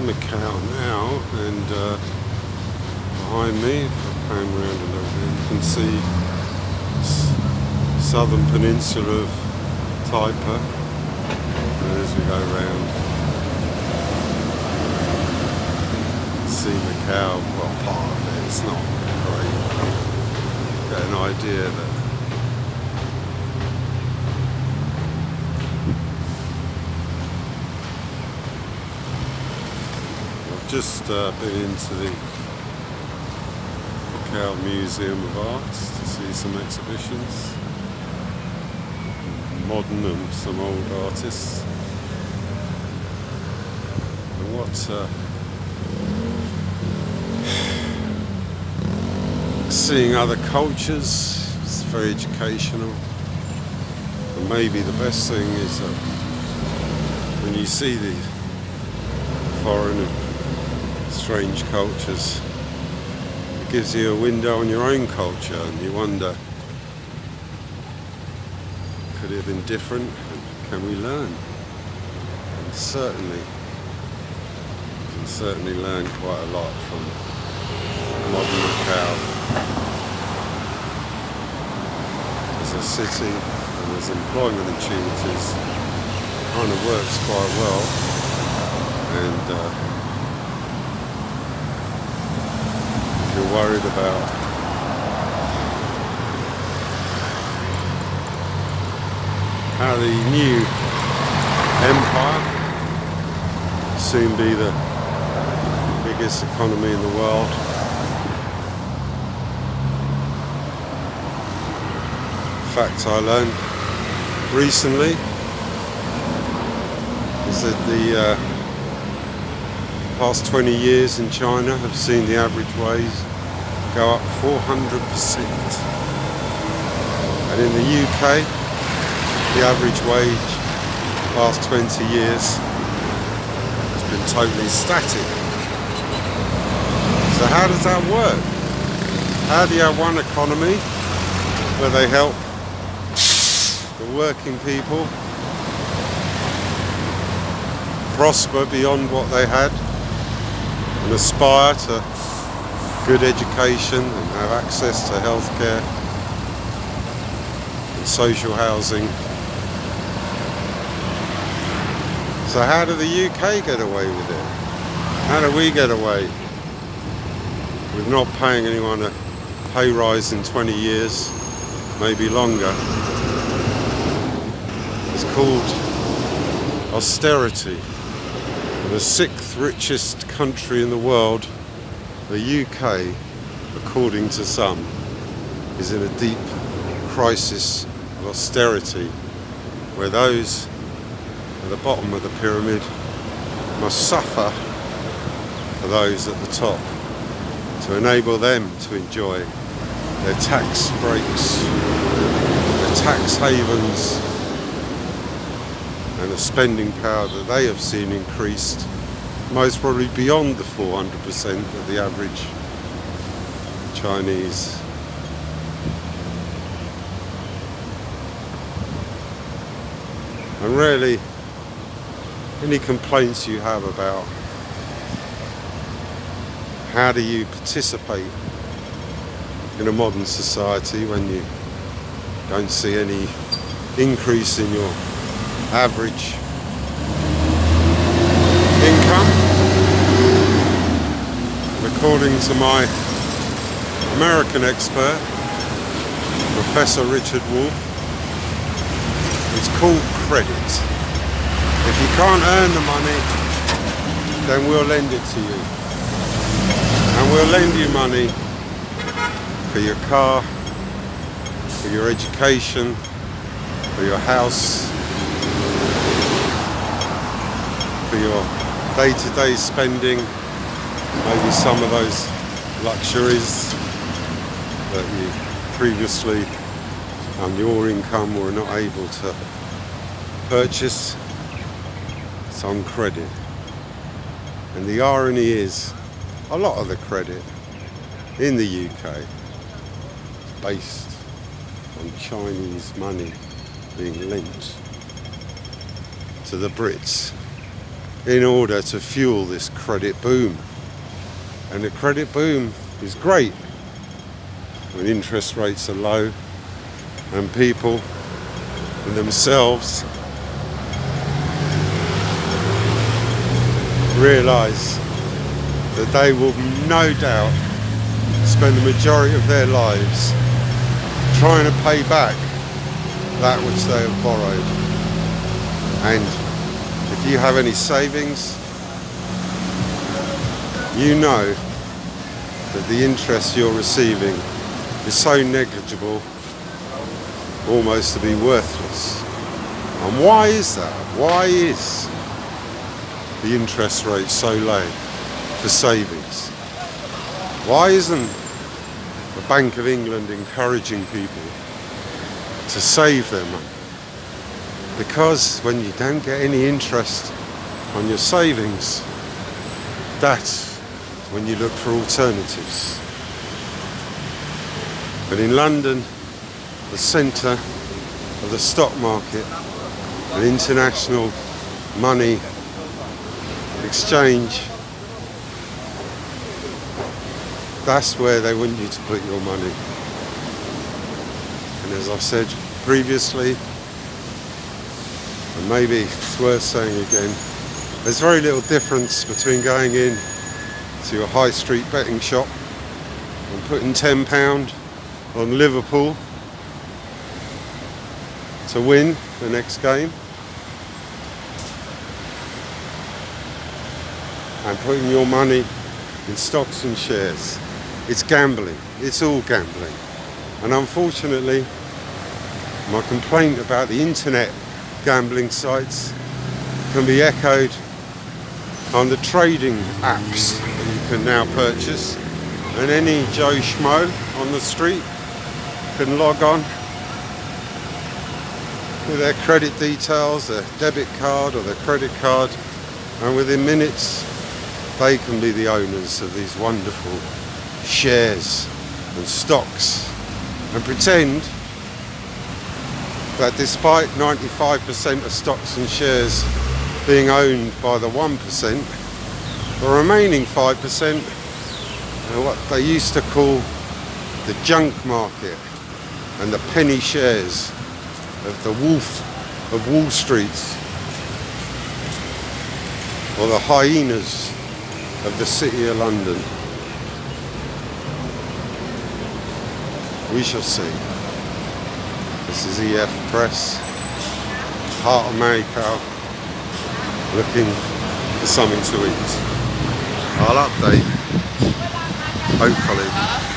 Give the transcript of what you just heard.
Macau now, and behind me, if I pan around a little bit, you can see southern peninsula of Taipa. And as we go round, see Macau, well, part of it, it's not great. Get an idea that I've just been into the Macau Museum of Arts to see some exhibitions, modern and some old artists. And what seeing other cultures is very educational. And maybe the best thing is that when you see these foreign and strange cultures, it gives you a window on your own culture, and you wonder, could it have been different? Can we learn? And certainly, you can certainly learn quite a lot from modern Macau. As a city and as employment opportunities, kind of works quite well. And if you're worried about how the new empire will soon be the biggest economy in the world, fact I learned recently is that the past 20 years in China have seen the average wage go up 400%. And in the UK, the average wage last 20 years has been totally static. So how does that work? How do you have one economy where they help the working people prosper beyond what they had and aspire to good education and have access to healthcare and social housing? So how do the UK get away with it? How do we get away with not paying anyone a pay rise in 20 years, maybe longer? It's called austerity. The sixth richest country in the world, the UK, according to some, is in a deep crisis of austerity, where those at the bottom of the pyramid must suffer for those at the top to enable them to enjoy their tax breaks, their tax havens, and a spending power that they have seen increased most probably beyond the 400% of the average Chinese. And really, any complaints you have about how do you participate in a modern society when you don't see any increase in your average income, according to my American expert, Professor Richard Wolff, it's called credit. If you can't earn the money, then we'll lend it to you. And we'll lend you money for your car, for your education, for your house, for your day-to-day spending, maybe some of those luxuries that you previously on your income were not able to purchase. It's on credit. And the irony is, a lot of the credit in the UK is based on Chinese money being lent to the Brits in order to fuel this credit boom. And the credit boom is great when interest rates are low and people themselves realise that they will no doubt spend the majority of their lives trying to pay back that which they have borrowed. And if you have any savings, you know that the interest you're receiving is so negligible, almost to be worthless. And why is that? Why is the interest rate so low for savings? Why isn't the Bank of England encouraging people to save their money? Because when you don't get any interest on your savings, that's when you look for alternatives. But in London, the centre of the stock market and international money exchange, that's where they want you to put your money. And as I said previously, and maybe it's worth saying again, there's very little difference between going in to a high street betting shop and putting £10 on Liverpool to win the next game and putting your money in stocks and shares. It's gambling. It's all gambling. And unfortunately, my complaint about the internet gambling sites can be echoed on the trading apps that you can now purchase, and any Joe Schmo on the street can log on with their credit details, their debit card or their credit card, and within minutes they can be the owners of these wonderful shares and stocks and pretend that despite 95% of stocks and shares being owned by the 1%, the remaining 5% are what they used to call the junk market and the penny shares of the wolf of Wall Street, or the hyenas of the City of London. We shall see. This is EF Press, heart of Macau, looking for something to eat. I'll update, hopefully,